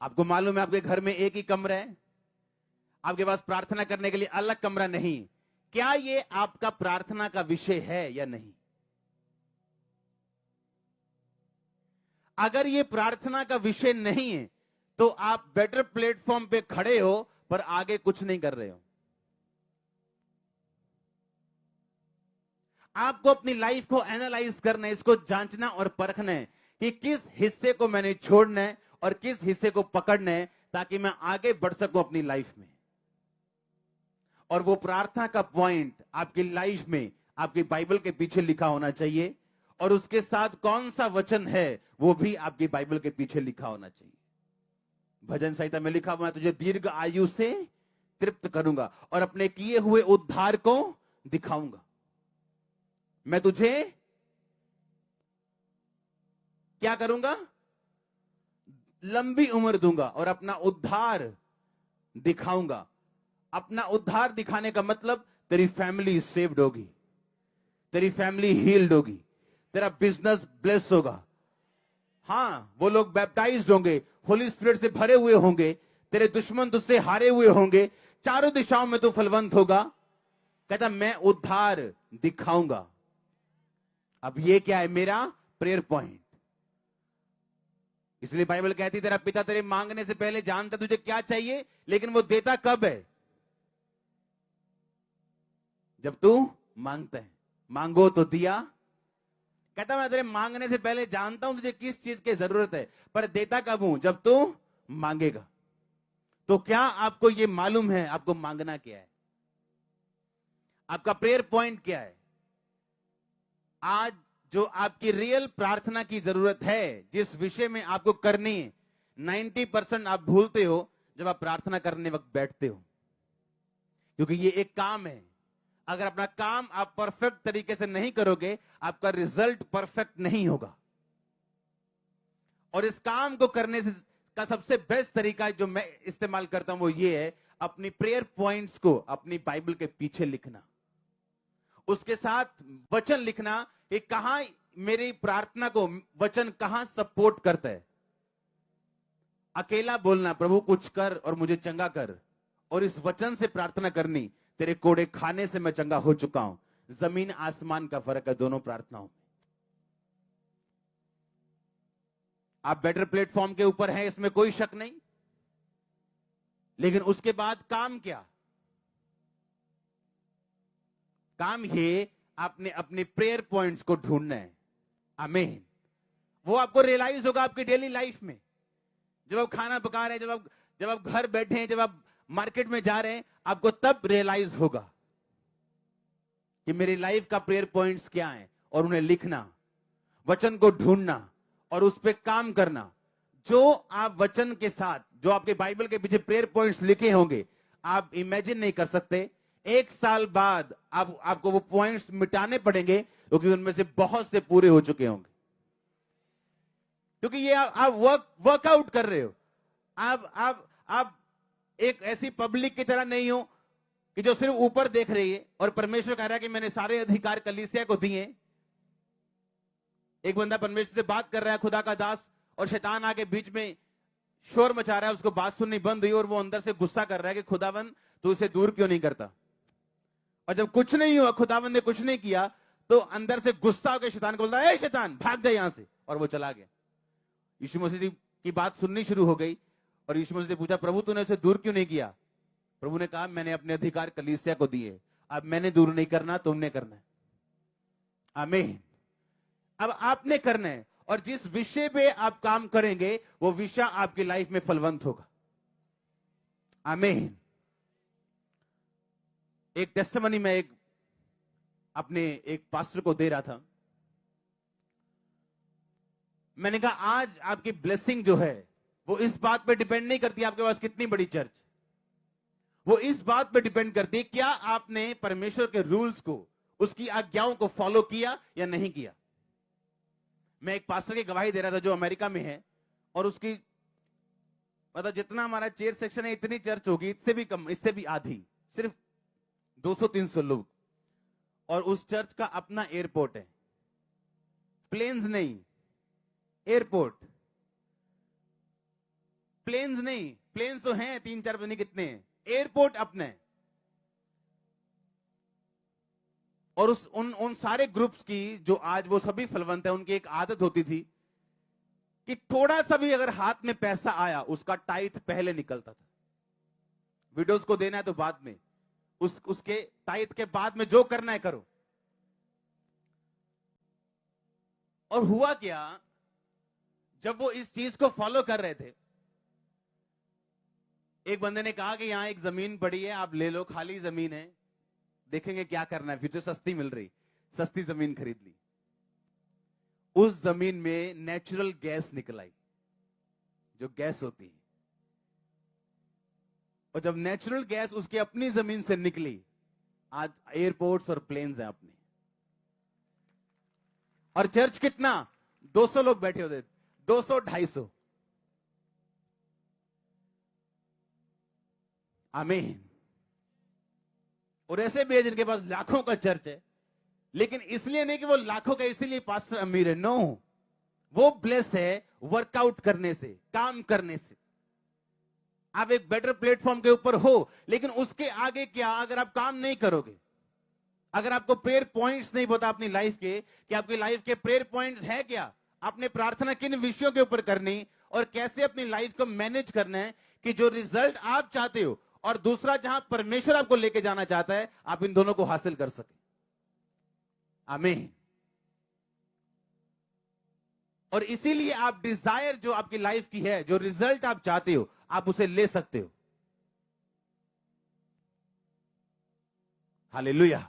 आपको मालूम है आपके घर में एक ही कमरा है, आपके पास प्रार्थना करने के लिए अलग कमरा नहीं। क्या ये आपका प्रार्थना का विषय है या नहीं? अगर ये प्रार्थना का विषय नहीं है तो आप बेटर प्लेटफॉर्म पे खड़े हो पर आगे कुछ नहीं कर रहे हो। आपको अपनी लाइफ को एनालाइज करना है, इसको जांचना और परखना है कि किस हिस्से को मैंने छोड़ना है और किस हिस्से को पकड़ना है ताकि मैं आगे बढ़ सकूं अपनी लाइफ में। और वो प्रार्थना का पॉइंट आपकी लाइफ में आपकी बाइबल के पीछे लिखा होना चाहिए, और उसके साथ कौन सा वचन है वो भी आपकी बाइबल के पीछे लिखा होना चाहिए। भजन संहिता में लिखा हुआ है, तुझे दीर्घ आयु से तृप्त करूंगा और अपने किए हुए उद्धार को दिखाऊंगा। मैं तुझे क्या करूंगा? लंबी उम्र दूंगा और अपना उद्धार दिखाऊंगा। अपना उद्धार दिखाने का मतलब तेरी फैमिली सेव्ड होगी, तेरी फैमिली हील्ड होगी, तेरा बिजनेस ब्लेस होगा। हां, वो लोग बैप्टाइज्ड होंगे, होली स्पिरिट से भरे हुए होंगे, तेरे दुश्मन तुझसे हारे हुए होंगे, चारों दिशाओं में तू फलवंत होगा। कहता मैं उद्धार दिखाऊंगा। अब ये क्या है? मेरा प्रेयर पॉइंट। इसलिए बाइबल कहती तेरा पिता तेरे मांगने से पहले जानता तुझे क्या चाहिए, लेकिन वो देता कब है? जब तू मांगता है। मांगो तो दिया। कहता मैं तेरे मांगने से पहले जानता हूं तुझे किस चीज की जरूरत है, पर देता कब हूं? जब तू मांगेगा। तो क्या आपको यह मालूम है आपको मांगना क्या है? आपका प्रेयर पॉइंट क्या है? आज जो आपकी रियल प्रार्थना की जरूरत है, जिस विषय में आपको करनी है, 90% आप भूलते हो जब आप प्रार्थना करने वक्त बैठते हो, क्योंकि ये एक काम है। अगर अपना काम आप परफेक्ट तरीके से नहीं करोगे, आपका रिजल्ट परफेक्ट नहीं होगा। और इस काम को करने से का सबसे बेस्ट तरीका जो मैं इस्तेमाल करता हूं वो ये है, अपनी प्रेयर पॉइंट्स को अपनी बाइबल के पीछे लिखना, उसके साथ वचन लिखना कि कहां मेरी प्रार्थना को वचन कहां सपोर्ट करता है। अकेला बोलना प्रभु कुछ कर और मुझे चंगा कर, और इस वचन से प्रार्थना करनी तेरे कोड़े खाने से मैं चंगा हो चुका हूं। जमीन आसमान का फर्क है दोनों प्रार्थनाओं में। आप बेटर प्लेटफॉर्म के ऊपर हैं, इसमें कोई शक नहीं, लेकिन उसके बाद काम क्या? काम ये आपने अपने प्रेयर पॉइंट्स को ढूंढना है। आमीन। वो आपको रियलाइज होगा आपकी डेली लाइफ में, जब आप खाना पका रहे हैं, जब आप घर बैठे हैं, जब आप मार्केट में जा रहे हैं, आपको तब रियलाइज होगा कि मेरी लाइफ का प्रेयर पॉइंट्स क्या हैं, और उन्हें लिखना, वचन को ढूंढना और उस पर काम करना। जो आप वचन के साथ, जो आपके बाइबल के पीछे प्रेयर पॉइंट्स लिखे होंगे, आप इमेजिन नहीं कर सकते 1 साल बाद आपको वो पॉइंट्स मिटाने पड़ेंगे, क्योंकि उनमें से बहुत से पूरे हो चुके होंगे। क्योंकि ये आप वर्कआउट कर रहे हो। आप एक ऐसी पब्लिक की तरह नहीं हो कि जो सिर्फ ऊपर देख रही है और परमेश्वर कह रहा है कि मैंने सारे अधिकार कलीसिया को दिए। एक बंदा परमेश्वर से बात कर रहा है, खुदा का दास, और शैतान आके बीच में शोर मचा रहा है, उसको बात सुननी बंद हुई और वो अंदर से गुस्सा कर रहा है कि खुदावन तू इसे दूर क्यों नहीं करता। और जब कुछ नहीं हुआ, खुदावन ने कुछ नहीं किया, तो अंदर से गुस्सा होकर शैतान को बोलता है, ए शैतान भाग जा यहां से, और वो चला गया। यीशु मसीह की बात सुननी शुरू हो गई और यीशु मसीह ने पूछा, प्रभु तूने उसे दूर क्यों नहीं किया? प्रभु ने कहा, मैंने अपने अधिकार कलीसिया को दिए, अब मैंने दूर नहीं करना, तुमने करना है। आमीन। अब आपने करना है, और जिस विषय पे आप काम करेंगे वो विषय आपकी लाइफ में फलवंत होगा। आमीन। एक टेस्टिमनी में अपने एक पास्टर को दे रहा था। मैंने कहा आज आपकी ब्लेसिंग जो है वो इस बात पे डिपेंड नहीं करती आपके पास कितनी बड़ी चर्च, वो इस बात पे डिपेंड करती है क्या आपने परमेश्वर के रूल्स को, उसकी आज्ञाओं को फॉलो किया या नहीं किया। मैं एक पास्टर की गवाही दे रहा था जो अमेरिका में है, और उसकी मतलब जितना हमारा चेयर सेक्शन है इतनी चर्च होगी, इससे भी कम, इससे भी आधी, सिर्फ 200-300 लोग, और उस चर्च का अपना एयरपोर्ट है, प्लेन्स नहीं, एयरपोर्ट। प्लेन्स नहीं, प्लेन्स तो हैं 3-4 पता नहीं कितने हैं, एयरपोर्ट अपने। और उन सारे ग्रुप्स की जो आज वो सभी फलवंत है, उनकी एक आदत होती थी कि थोड़ा सा भी अगर हाथ में पैसा आया उसका टाइथ पहले निकलता था। विडोज को देना है तो बाद में, उसके टाइथ के बाद में जो करना है करो। और हुआ क्या, जब वो इस चीज को फॉलो कर रहे थे, एक बंदे ने कहा कि यहां एक जमीन पड़ी है, आप ले लो, खाली जमीन है, देखेंगे क्या करना है, फिर तो सस्ती मिल रही, सस्ती जमीन खरीद ली। उस जमीन में नेचुरल गैस निकल आई, जो गैस होती है। और जब नेचुरल गैस उसकी अपनी जमीन से निकली, आज एयरपोर्ट्स और प्लेन्स हैं अपने। और चर्च कितना, 200 लोग बैठे होते, 200-250। आमीन। और ऐसे भी है जिनके पास लाखों का चर्च है, लेकिन इसलिए नहीं कि वो लाखों का इसीलिए पास्टर अमीर है, नो, वो ब्लेस है वर्कआउट करने से, काम करने से। आप एक बेटर प्लेटफॉर्म के ऊपर हो, लेकिन उसके आगे क्या, अगर आप काम नहीं करोगे, अगर आपको प्रेयर पॉइंट्स नहीं पता अपनी लाइफ के, कि आपकी लाइफ के प्रेयर पॉइंट्स है क्या, आपने प्रार्थना किन विषयों के ऊपर करनी और कैसे अपनी लाइफ को मैनेज करना है, कि जो रिजल्ट आप चाहते हो और दूसरा जहां परमेश्वर आपको लेके जाना चाहता है, आप इन दोनों को हासिल कर सके। आमीन। और इसीलिए आप डिजायर जो आपकी लाइफ की है, जो रिजल्ट आप चाहते हो, आप उसे ले सकते हो। हालेलुया।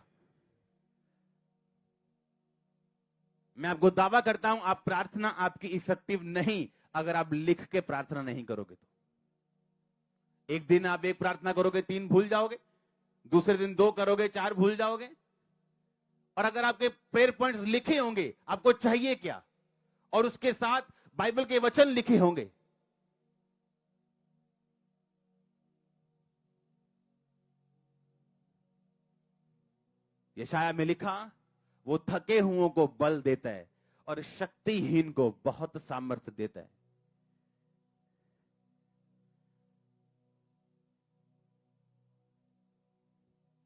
मैं आपको दावा करता हूं, आप प्रार्थना आपकी इफेक्टिव नहीं अगर आप लिख के प्रार्थना नहीं करोगे तो। एक दिन आप एक प्रार्थना करोगे, 3 भूल जाओगे, दूसरे दिन 2 करोगे, 4 भूल जाओगे। और अगर आपके प्रेयर पॉइंट्स लिखे होंगे, आपको चाहिए क्या, और उसके साथ बाइबल के वचन लिखे होंगे, यशाया में लिखा, वो थके हुओं को बल देता है और शक्तिहीन को बहुत सामर्थ्य देता है।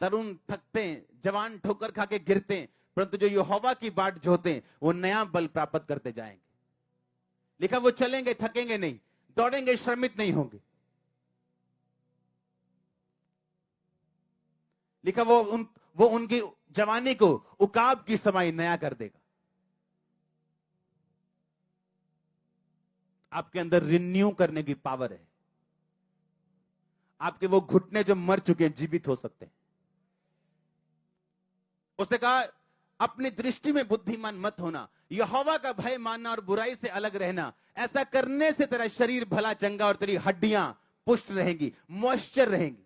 तरुण थकते हैं, जवान ठोकर खा के गिरते हैं, परंतु जो यहोवा की बाट जोते हैं वो नया बल प्राप्त करते जाएंगे। लिखा, वो चलेंगे, थकेंगे नहीं, दौड़ेंगे, श्रमित नहीं होंगे। लिखा, वो उनकी जवानी को उकाब की समाई नया कर देगा। आपके अंदर रिन्यू करने की पावर है। आपके वो घुटने जो मर चुके हैं जीवित हो सकते हैं। उसने कहा, अपनी दृष्टि में बुद्धिमान मत होना, यहोवा का भय मानना और बुराई से अलग रहना। ऐसा करने से तेरा शरीर भला चंगा और तेरी हड्डियां पुष्ट रहेंगी, मॉइस्चर रहेंगी।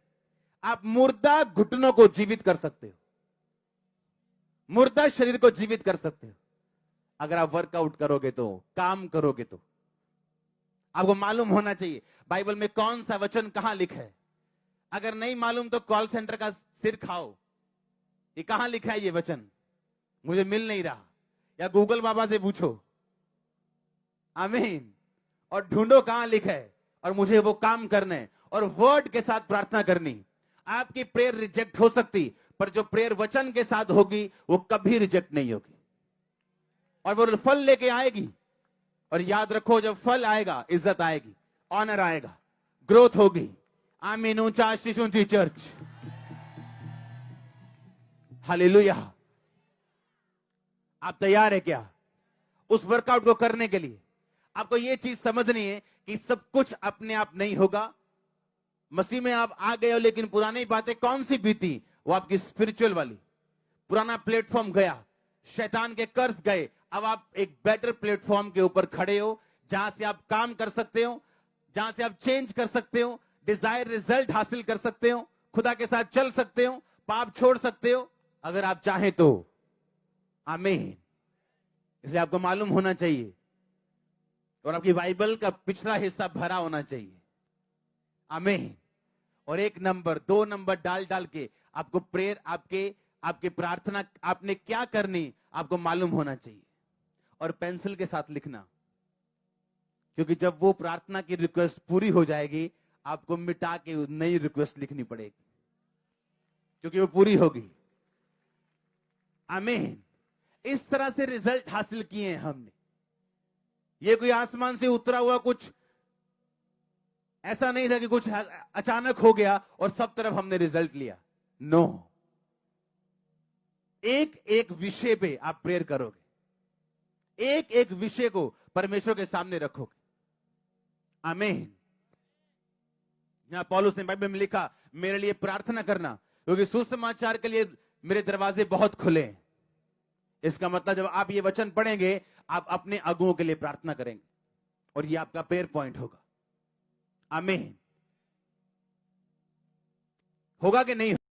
आप मुर्दा घुटनों को जीवित कर सकते हो, मुर्दा शरीर को जीवित कर सकते हो, अगर आप वर्कआउट करोगे तो, काम करोगे तो। आपको मालूम होना चाहिए बाइबल में कौन सा वचन कहां लिखा है। अगर नहीं मालूम तो कॉल सेंटर का सिर खाओ, ये कहां लिखा है ये वचन, मुझे मिल नहीं रहा, या गूगल बाबा से पूछो। आमीन। और ढूंढो कहां लिखा है, और मुझे वो काम करना है और वर्ड के साथ प्रार्थना करनी। आपकी प्रेयर रिजेक्ट हो सकती, पर जो प्रेयर वचन के साथ होगी वो कभी रिजेक्ट नहीं होगी, और वो फल लेके आएगी। और याद रखो, जब फल आएगा इज्जत आएगी, ऑनर आएगा, ग्रोथ होगी। आमीन। ऊंचा आशीष, ऊंची चर्च। हालेलुया। आप तैयार है क्या उस वर्कआउट को करने के लिए? आपको यह चीज समझनी है कि सब कुछ अपने आप नहीं होगा। मसीह में आप आ गए हो, लेकिन पुरानी बातें कौन सी बीती, वो आपकी स्पिरिचुअल वाली। पुराना प्लेटफॉर्म गया, शैतान के कर्ज गए, अब आप एक बेटर प्लेटफॉर्म के ऊपर खड़े हो, जहां से आप काम कर सकते हो, जहां से आप चेंज कर सकते हो, डिजायर रिजल्ट हासिल कर सकते हो, खुदा के साथ चल सकते हो, पाप छोड़ सकते हो अगर आप चाहें तो। आमीन। इसलिए आपको मालूम होना चाहिए, और आपकी बाइबल का पिछला हिस्सा भरा होना चाहिए। आमीन। और 1 नंबर 2 नंबर डाल डाल के आपको प्रेयर, आपके प्रार्थना आपने क्या करनी आपको मालूम होना चाहिए। और पेंसिल के साथ लिखना, क्योंकि जब वो प्रार्थना की रिक्वेस्ट पूरी हो जाएगी, आपको मिटा के नई रिक्वेस्ट लिखनी पड़ेगी, क्योंकि वो पूरी होगी। आमीन। इस तरह से रिजल्ट हासिल किए हैं हमने। ये कोई आसमान से उतरा हुआ कुछ ऐसा नहीं था कि कुछ अचानक हो गया और सब तरफ हमने रिजल्ट लिया। नो, एक एक विषय पे आप प्रेयर करोगे, एक एक विषय को परमेश्वर के सामने रखोगे। आमीन। यहां पौलुस ने बाइबल में लिखा, मेरे लिए प्रार्थना करना, क्योंकि सुसमाचार के लिए मेरे दरवाजे बहुत खुले हैं। इसका मतलब जब आप ये वचन पढ़ेंगे, आप अपने अगुओं के लिए प्रार्थना करेंगे और ये आपका प्रेयर पॉइंट होगा। आमीन। होगा कि नहीं?